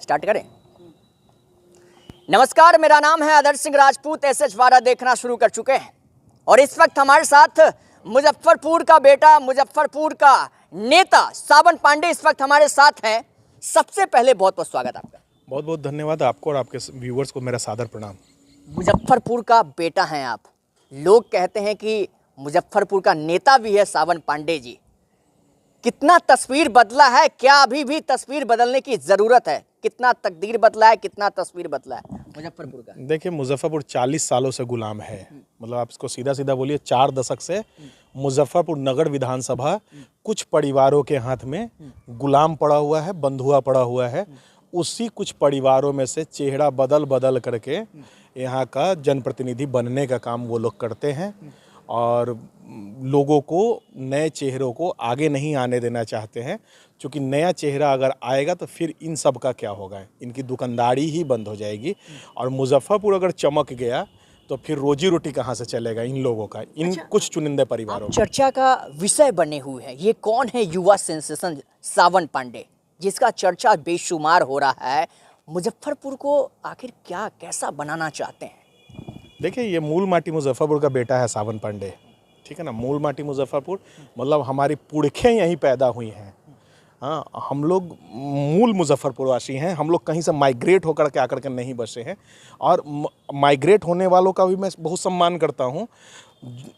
Start करें। नमस्कार, मेरा नाम है आदर्श सिंह राजपूत। एसएच 12 देखना शुरू कर चुके हैं और इस वक्त हमारे साथ मुजफ्फरपुर का बेटा, मुजफ्फरपुर का नेता सावन पांडे इस वक्त हमारे साथ हैं। सबसे पहले बहुत बहुत स्वागत आपका। बहुत बहुत धन्यवाद आपको और आपके व्यूवर्स को मेरा सादर प्रणाम। मुजफ्फरपुर का बेटा हैं आप। लोग कहते हैं कि मुजफ्फरपुर का नेता भी है सावन पांडे जी। कितना तस्वीर बदला है, क्या अभी भी तस्वीर बदलने की जरूरत है? कितना तकदीर बदला है, कितना तस्वीर बदला है मुजफ्फरपुर का? देखिए, मुजफ्फरपुर 40 सालों से गुलाम है। मतलब आप इसको सीधा सीधा बोलिए, 4 दशक से मुजफ्फरपुर नगर विधानसभा कुछ परिवारों के हाथ में गुलाम पड़ा हुआ है, बंधुआ पड़ा हुआ है। उसी कुछ परिवारों में से चेहरा बदल बदल करके यहाँ का जनप्रतिनिधि बनने का काम वो लोग करते हैं और लोगों को, नए चेहरों को आगे नहीं आने देना चाहते हैं। क्योंकि नया चेहरा अगर आएगा तो फिर इन सब का क्या होगा? इनकी दुकानदारी ही बंद हो जाएगी और मुजफ्फरपुर अगर चमक गया तो फिर रोजी रोटी कहाँ से चलेगा इन लोगों का, इन कुछ चुनिंदे परिवारों का। चर्चा का विषय बने हुए हैं। ये कौन है युवा सेंसेशन सावन पांडे, जिसका चर्चा बेशुमार हो रहा है? मुजफ्फरपुर को आखिर क्या, कैसा बनाना चाहते हैं? देखिए, ये मूल माटी मुजफ्फरपुर का बेटा है सावन पांडे, ठीक है ना। मूल माटी मुजफ्फरपुर मतलब हमारी पुरखें यहीं पैदा हुई हैं। हाँ, हम लोग मूल मुजफ्फरपुरवासी हैं। हम लोग कहीं से माइग्रेट होकर के आकर के नहीं बसे हैं और माइग्रेट होने वालों का भी मैं बहुत सम्मान करता हूँ।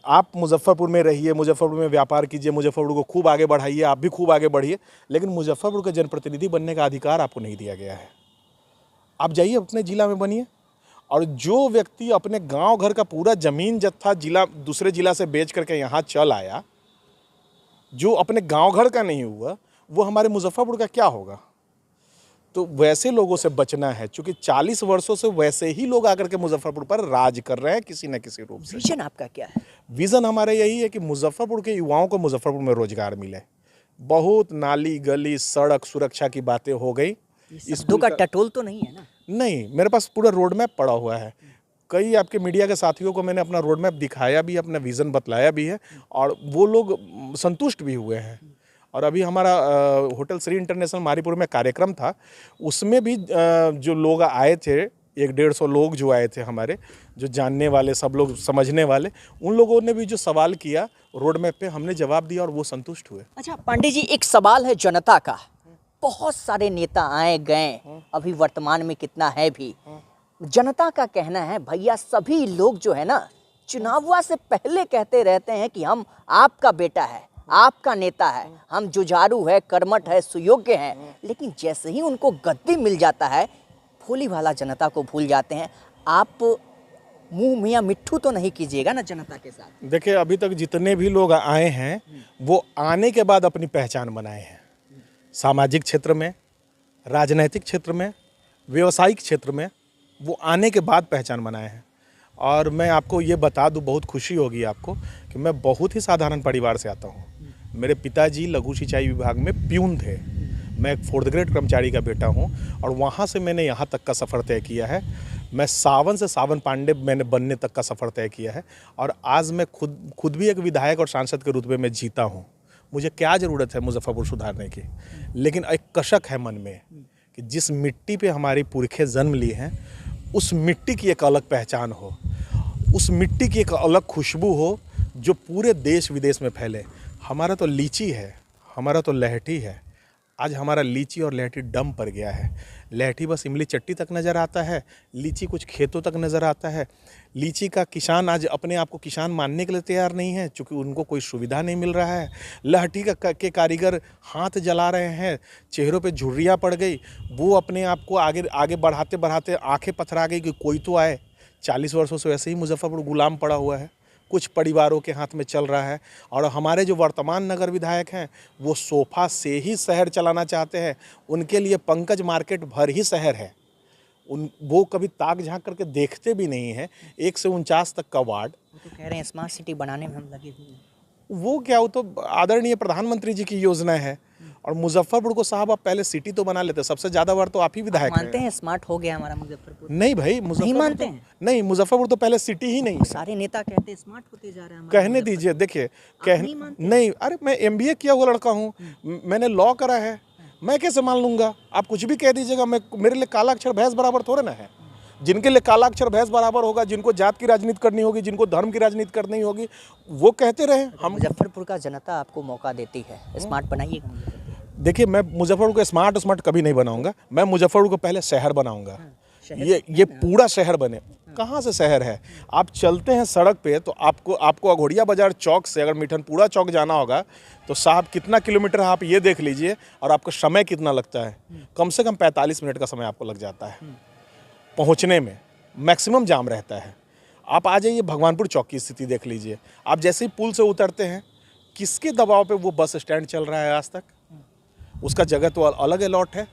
आप मुजफ्फरपुर में रहिए, मुजफ्फरपुर में व्यापार कीजिए, मुजफ्फरपुर को खूब आगे बढ़ाइए, आप भी खूब आगे बढ़िए, लेकिन मुजफ्फरपुर के जनप्रतिनिधि बनने का अधिकार आपको नहीं दिया गया है। आप जाइए अपने ज़िला में बनिए। और जो व्यक्ति अपने गांव घर का पूरा ज़मीन जत्था जिला दूसरे ज़िला से बेच करके यहाँ चल आया, जो अपने गांव घर का नहीं हुआ, वो हमारे मुजफ्फरपुर का क्या होगा? तो वैसे लोगों से बचना है, क्योंकि 40 वर्षों से वैसे ही लोग आकर के मुजफ्फरपुर पर राज कर रहे हैं किसी न किसी रूप से। विजन आपका क्या है? विज़न हमारा यही है कि मुजफ्फरपुर के युवाओं को मुजफ्फरपुर में रोजगार मिले। बहुत नाली गली सड़क सुरक्षा की बातें हो गई। शब्दों का टटोल तो नहीं है ना? नहीं, मेरे पास पूरा रोड मैप पड़ा हुआ है। कई आपके मीडिया के साथियों को मैंने अपना रोड मैप दिखाया भी, अपना विज़न बतलाया भी है और वो लोग संतुष्ट भी हुए हैं। और अभी हमारा होटल श्री इंटरनेशनल मारीपुर में कार्यक्रम था, उसमें भी जो लोग आए थे, 100-150 लोग जो आए थे हमारे, जो जानने वाले, सब लोग समझने वाले, उन लोगों ने भी जो सवाल किया रोड मैप पे, हमने जवाब दिया और वो संतुष्ट हुए। अच्छा पांडे जी, एक सवाल है जनता का। बहुत सारे नेता आए गए, अभी वर्तमान में कितना है भी। जनता का कहना है भैया, सभी लोग जो है ना, चुनाव से पहले कहते रहते हैं कि हम आपका बेटा है, आपका नेता है, हम जुझारू है, कर्मठ है, सुयोग्य है, लेकिन जैसे ही उनको गद्दी मिल जाता है, भोली भाला जनता को भूल जाते हैं। आप मुंह मियाँ मिट्ठू तो नहीं कीजिएगा ना जनता के साथ? देखिए, अभी तक जितने भी लोग आए हैं वो आने के बाद अपनी पहचान बनाए हैं। सामाजिक क्षेत्र में, राजनैतिक क्षेत्र में, व्यवसायिक क्षेत्र में वो आने के बाद पहचान बनाए हैं। और मैं आपको ये बता दूं, बहुत खुशी होगी आपको, कि मैं बहुत ही साधारण परिवार से आता हूं। मेरे पिताजी लघु सिंचाई विभाग में प्यून थे। मैं एक 4th ग्रेड कर्मचारी का बेटा हूं और वहां से मैंने यहाँ तक का सफ़र तय किया है। मैं सावन से सावन पांडे मैंने बनने तक का सफ़र तय किया है और आज मैं खुद भी एक विधायक और सांसद के रुतबे में जीता हूँ। मुझे क्या ज़रूरत है मुजफ्फरपुर सुधारने की, लेकिन एक कशक है मन में कि जिस मिट्टी पे हमारी पुरखें जन्म लिए हैं, उस मिट्टी की एक अलग पहचान हो, उस मिट्टी की एक अलग खुशबू हो जो पूरे देश विदेश में फैले। हमारा तो लीची है, हमारा तो लहठी है। आज हमारा लीची और लहठी डम पर गया है। लहठी बस इमली चट्टी तक नज़र आता है, लीची कुछ खेतों तक नज़र आता है। लीची का किसान आज अपने आप को किसान मानने के लिए तैयार नहीं है, क्योंकि उनको कोई सुविधा नहीं मिल रहा है। लहठी के कारीगर हाथ जला रहे हैं, चेहरों पे झुर्रियाँ पड़ गई, वो अपने आप को आगे आगे बढ़ाते बढ़ाते आंखें पथरा गई कि कोई तो आए। 40 वर्षों से वैसे ही मुजफ्फरपुर गुलाम पड़ा हुआ है, कुछ परिवारों के हाथ में चल रहा है। और हमारे जो वर्तमान नगर विधायक हैं वो सोफा से ही शहर चलाना चाहते हैं। उनके लिए पंकज मार्केट भर ही शहर है। वो कभी ताक झांक करके देखते भी नहीं हैं। 1 से 49 तक का वार्ड। वो तो कह रहे हैं स्मार्ट सिटी बनाने में हम लगे हुए हैं। वो क्या, वो तो आदरणीय प्रधानमंत्री जी की योजना है। और मुजफ्फरपुर को साहब आप पहले सिटी तो बना लेते, सबसे ज्यादा बार तो आप ही विधायक मानते हैं स्मार्ट हो गया हमारा मुजफ्फरपुर? नहीं भाई, नहीं मानते हैं। नहीं, मुजफ्फरपुर तो पहले सिटी ही नहीं। सारे नेता कहते हैं स्मार्ट होते जा रहे हैं। कहने दीजिए, देखिए नहीं, अरे मैं MBA किया हुआ लड़का हूँ, मैंने लॉ करा है, मैं कैसे मान लूँगा? आप कुछ भी कह दीजिएगा, मैं मेरे लिए काला अक्षर भैंस बराबर थोड़े ना है। जिनके लिए काला अक्षर भैंस बराबर होगा, जिनको जात की राजनीति करनी होगी, जिनको धर्म की राजनीति करनी होगी, वो कहते रहे। हम मुजफ्फरपुर का जनता आपको मौका देती है, स्मार्ट बनाइएगा मुजफ्फरपुर। देखिए, मैं मुजफ्फरपुर को स्मार्ट कभी नहीं बनाऊंगा। मैं मुजफ्फरपुर को पहले शहर बनाऊंगा। ये पूरा शहर बने। कहाँ से शहर है? आप चलते हैं सड़क पे तो आपको अघोड़िया बाजार चौक से अगर मिठनपुरा चौक जाना होगा तो साहब कितना किलोमीटर है आप ये देख लीजिए, और आपको समय कितना लगता है। कम से कम 45 मिनट का समय आपको लग जाता है पहुँचने में, मैक्सिमम जाम रहता है। आप आ जाइए भगवानपुर चौक की स्थिति देख लीजिए। आप जैसे ही पुल से उतरते हैं, किसके दबाव पे वो बस स्टैंड चल रहा है आज तक? उसका जगह तो अलग अलॉट है।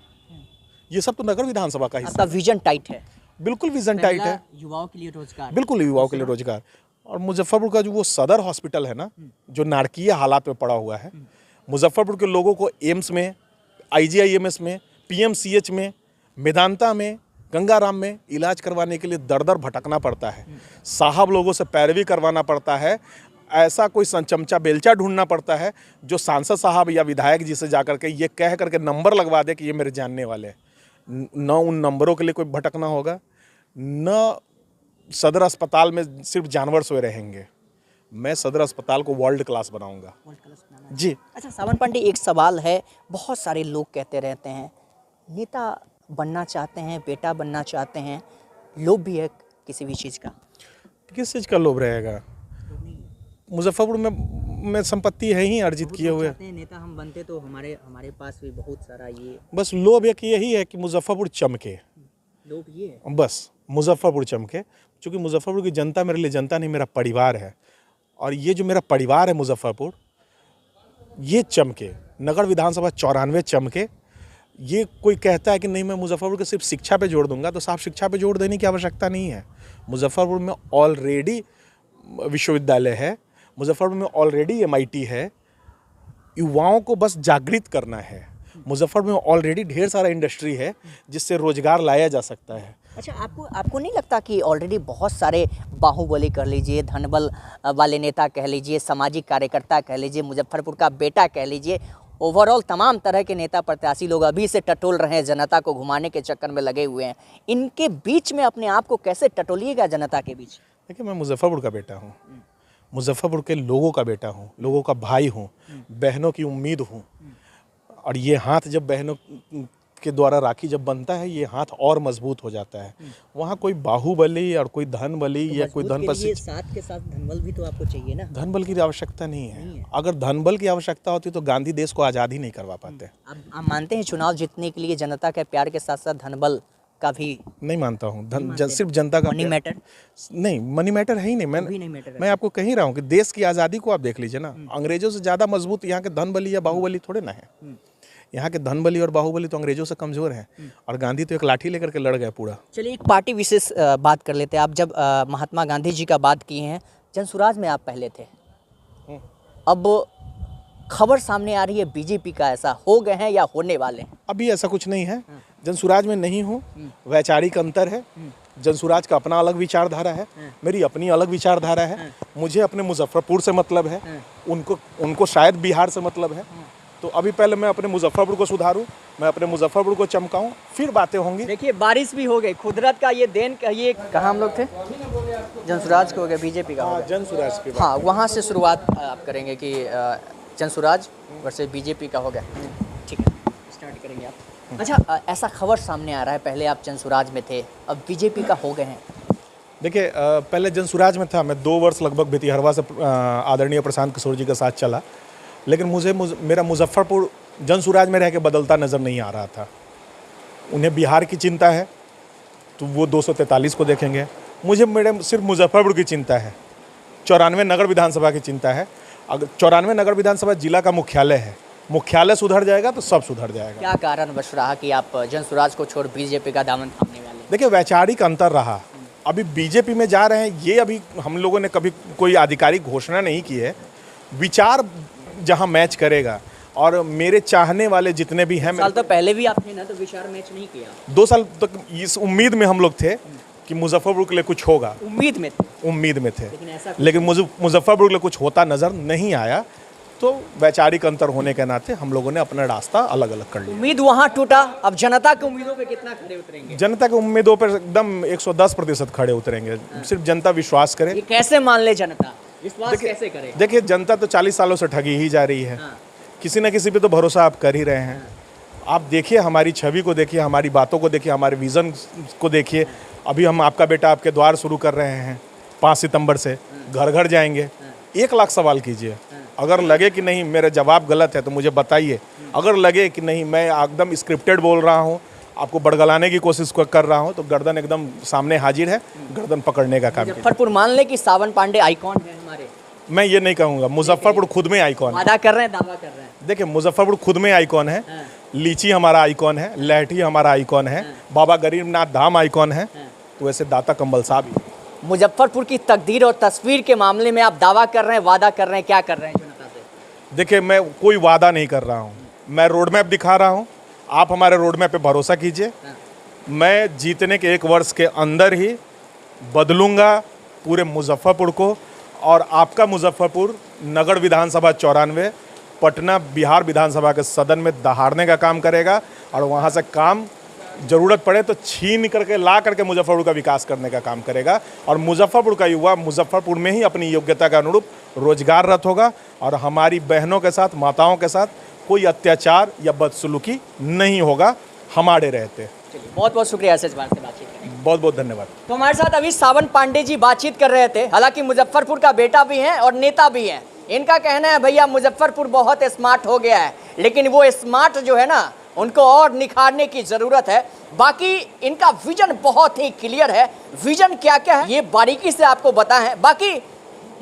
ये सब तो नगर विधानसभा का हिस्सा आपका विजन टाइट है। बिल्कुल विजन टाइट है। युवाओं के लिए रोजगार, बिल्कुल युवाओं के लिए रोजगार। और मुजफ्फरपुर का जो वो सदर हॉस्पिटल है ना, जो नारकीय हालात में पड़ा हुआ है, मुजफ्फरपुर के लोगों को एम्स में, IGIMS में, PMCH में, मेदांता में, गंगाराम में इलाज करवाने के लिए दर दर भटकना पड़ता है। साहब लोगों से पैरवी करवाना पड़ता है। ऐसा कोई चमचा बेलचा ढूंढना पड़ता है जो सांसद साहब या विधायक जी से जाकर के ये कह करके नंबर लगवा दे कि ये मेरे जानने वाले हैं। न उन नंबरों के लिए कोई भटकना होगा, न सदर अस्पताल में सिर्फ जानवर सोए रहेंगे। मैं सदर अस्पताल को वर्ल्ड क्लास बनाऊंगा जी। अच्छा सावन पांडे, एक सवाल है, बहुत सारे लोग कहते रहते हैं नेता बनना चाहते हैं, बेटा बनना चाहते हैं, लोभ भी है किसी भी चीज़ का। किस चीज़ का लोभ रहेगा? मुजफ्फरपुर में संपत्ति है ही अर्जित किए हुए। नेता हम बनते तो हमारे पास भी बहुत सारा ये, बस लोभ एक यही है कि मुजफ्फरपुर चमके। लोभ ये है बस मुजफ्फरपुर चमके। क्योंकि मुजफ्फरपुर की जनता मेरे लिए जनता नहीं, मेरा परिवार है। और ये जो मेरा परिवार है मुजफ्फरपुर, ये चमके। नगर विधानसभा 94 चमके। ये कोई कहता है कि नहीं मैं मुजफ्फरपुर को सिर्फ शिक्षा पे जोड़ दूंगा, तो साहब शिक्षा पे जोड़ देने की आवश्यकता नहीं है। मुजफ्फरपुर में ऑलरेडी विश्वविद्यालय है, मुजफ्फरपुर में ऑलरेडी MIT है। युवाओं को बस जागृत करना है। मुजफ्फरपुर में ऑलरेडी ढेर सारा इंडस्ट्री है जिससे रोजगार लाया जा सकता है। अच्छा आपको नहीं लगता कि ऑलरेडी बहुत सारे बाहुबली कह लीजिए, धनबल वाले नेता कह लीजिए, सामाजिक कार्यकर्ता कह लीजिए, मुजफ्फरपुर का बेटा कह लीजिए, ओवरऑल तमाम तरह के नेता प्रत्याशी लोग अभी से टटोल रहे हैं, जनता को घुमाने के चक्कर में लगे हुए हैं। इनके बीच में अपने आप को कैसे टटोलिएगा जनता के बीच? देखिए, मैं मुजफ्फरपुर का बेटा हूँ, मुजफ्फरपुर के लोगों का बेटा हूँ, लोगों का भाई हूँ, बहनों की उम्मीद हूँ। और ये हाथ जब बहनों के द्वारा राखी जब बनता है, ये हाथ और मजबूत हो जाता है। वहाँ कोई बाहुबली और कोई धनबली या कोई धन साथ के साथ धनबल भी तो आपको चाहिए ना। धनबल की आवश्यकता नहीं है। अगर धनबल की आवश्यकता होती तो गांधी देश को आज़ाद ही नहीं करवा पाते। आप मानते हैं चुनाव जीतने के लिए जनता के प्यार के साथ साथ धनबल का भी? नहीं मानता हूँ। सिर्फ जनता का मनी मैटर नहीं, मनी मैटर है ही नहीं। मैं आपको कह ही रहा हूँ कि देश की आज़ादी को आप देख लीजिए ना, अंग्रेजों से ज़्यादा मजबूत यहाँ के धनबली या बाहुबली थोड़े ना है। यहाँ के धनबली और बाहुबली तो अंग्रेजों से कमज़ोर हैं, और गांधी तो एक लाठी लेकर के लड़ गए पूरा। चलिए एक पार्टी विशेष बात कर लेते हैं। आप जब महात्मा गांधी जी का बात किए हैं, जनसुराज में आप पहले थे, अब खबर सामने आ रही है बीजेपी का ऐसा हो गए हैं या होने वाले हैं? अभी ऐसा कुछ नहीं है। जनसुराज में नहीं हूँ, वैचारिक अंतर है। जनसुराज का अपना अलग विचारधारा है, मेरी अपनी अलग विचारधारा है। मुझे अपने मुजफ्फरपुर से मतलब है, उनको शायद बिहार से मतलब है। तो अभी पहले मैं अपने मुजफ्फरपुर को सुधारूं, मैं अपने मुजफ्फरपुर को चमकाऊं, फिर बातें होंगी। देखिए बारिश भी हो गई, कुदरत का ये देन कहिए। कहाँ हम लोग थे? जनसुराज को हो गया, बीजेपी का। हाँ, जनसुराज के। हाँ, वहाँ से शुरुआत आप करेंगे कि जनसुराज वर्सेस बीजेपी का हो गया। ठीक है, स्टार्ट करेंगे आप। अच्छा, ऐसा खबर सामने आ रहा है, पहले आप जनसुराज में थे, अब बीजेपी का हो गए हैं। देखिए, पहले जनसुराज में था मैं 2 वर्ष लगभग बेतिहरवा से आदरणीय प्रशांत किशोर जी के साथ चला, लेकिन मेरा मुजफ्फरपुर जनसुराज में रह के बदलता नज़र नहीं आ रहा था। उन्हें बिहार की चिंता है तो वो 243 को देखेंगे, मेरे सिर्फ मुजफ्फरपुर की चिंता है। 94 नगर विधानसभा की चिंता है। अगर 94 नगर विधानसभा जिला का मुख्यालय है, मुख्यालय सुधर जाएगा तो सब सुधर जाएगा। क्या कारण बच रहा कि आप जनसुराज को छोड़ बीजेपी का दामन थामने वाले? देखिए, वैचारिक अंतर रहा। अभी बीजेपी में जा रहे हैं, ये अभी हम लोगों ने कभी कोई आधिकारिक घोषणा नहीं की है। विचार जहां मैच करेगा, और मेरे चाहने वाले जितने भी हैं, साल तो पहले भी आप थे ना, तो विचार मैच नहीं किया। 2 साल तक इस उम्मीद में हम लोग थे कि मुजफ्फरपुर के लिए कुछ होगा। उम्मीद में थे, लेकिन ऐसा लेकिन मुजफ्फरपुर के लिए कुछ होता नज़र नहीं आया। तो वैचारिक अंतर होने के नाते हम लोगों ने अपना रास्ता अलग अलग कर लिया। उम्मीद वहां टूटा, अब जनता की उम्मीदों पे कितना खड़े उतरेंगे? जनता की उम्मीदों पर एकदम 110% खड़े उतरेंगे। सिर्फ जनता विश्वास करे। ये कैसे मान ले जनता, विश्वास कैसे करे? देखिए, जनता तो 40 सालों से ठगी ही जा रही है। किसी न किसी पे तो भरोसा आप कर ही रहे हैं। आप देखिए, हमारी छवि को देखिए, हमारी बातों को देखिए, हमारे विजन को देखिए। अभी हम आपका बेटा आपके द्वार शुरू कर रहे हैं 5 सितंबर से, घर घर जाएंगे। 1 लाख सवाल कीजिए। अगर लगे कि नहीं मेरे जवाब गलत है तो मुझे बताइए। अगर लगे कि नहीं मैं एकदम स्क्रिप्टेड बोल रहा हूँ, आपको बड़गलाने की कोशिश कर रहा हूँ, तो गर्दन एकदम सामने हाजिर है, गर्दन पकड़ने का काम कीजिए। मुजफ्फरपुर मान ले कि सावन पांडे आइकॉन है हमारे। मैं ये नहीं कहूँगा, मुजफ्फरपुर खुद में आइकॉन है। वादा कर रहे हैं, दावा कर रहे हैं। देखिए, मुजफ्फरपुर खुद में आइकॉन है। लीची हमारा आइकॉन है, लहठी हमारा आइकॉन है, बाबा गरीबनाथ धाम आइकॉन है। तो वैसे दाता कंबल साहब ही। मुजफ्फरपुर की तकदीर और तस्वीर के मामले में आप दावा कर रहे हैं, वादा कर रहे हैं, क्या कर रहे हैं जनता से? देखिए, मैं कोई वादा नहीं कर रहा हूँ, मैं रोड मैप दिखा रहा हूँ। आप हमारे रोड मैप पे भरोसा कीजिए। मैं जीतने के 1 वर्ष के अंदर ही बदलूंगा पूरे मुजफ्फरपुर को। और आपका मुजफ्फरपुर नगढ़ विधानसभा 94, पटना बिहार विधानसभा के सदन में दहाड़ने का काम करेगा। और वहाँ से काम जरूरत पड़े तो छीन करके ला करके मुजफ्फरपुर का विकास करने का काम करेगा। और मुजफ्फरपुर का युवा मुजफ्फरपुर में ही अपनी योग्यता के अनुरूप रोजगाररत होगा। और हमारी बहनों के साथ, माताओं के साथ कोई अत्याचार या बदसलूकी नहीं होगा हमारे रहते। बहुत बहुत शुक्रिया इस बात से बातचीत करने के लिए। बहुत बहुत धन्यवाद। तो हमारे साथ अभी सावन पांडे जी बातचीत कर रहे थे। हालांकि मुजफ्फरपुर का बेटा भी हैं और नेता भी हैं। इनका कहना है भैया मुजफ्फरपुर बहुत स्मार्ट हो गया है, लेकिन वो स्मार्ट जो है ना उनको और निखारने की जरूरत है। बाकी इनका विजन बहुत ही क्लियर है। विजन क्या क्या है ये बारीकी से आपको बता है। बाकी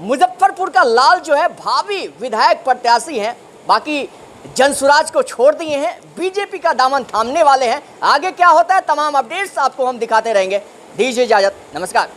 मुजफ्फरपुर का लाल जो है भावी विधायक प्रत्याशी हैं। बाकी जनसुराज को छोड़ दिए हैं, बीजेपी का दामन थामने वाले हैं। आगे क्या होता है तमाम अपडेट्स आपको हम दिखाते रहेंगे। दीजिए इजाजत, नमस्कार।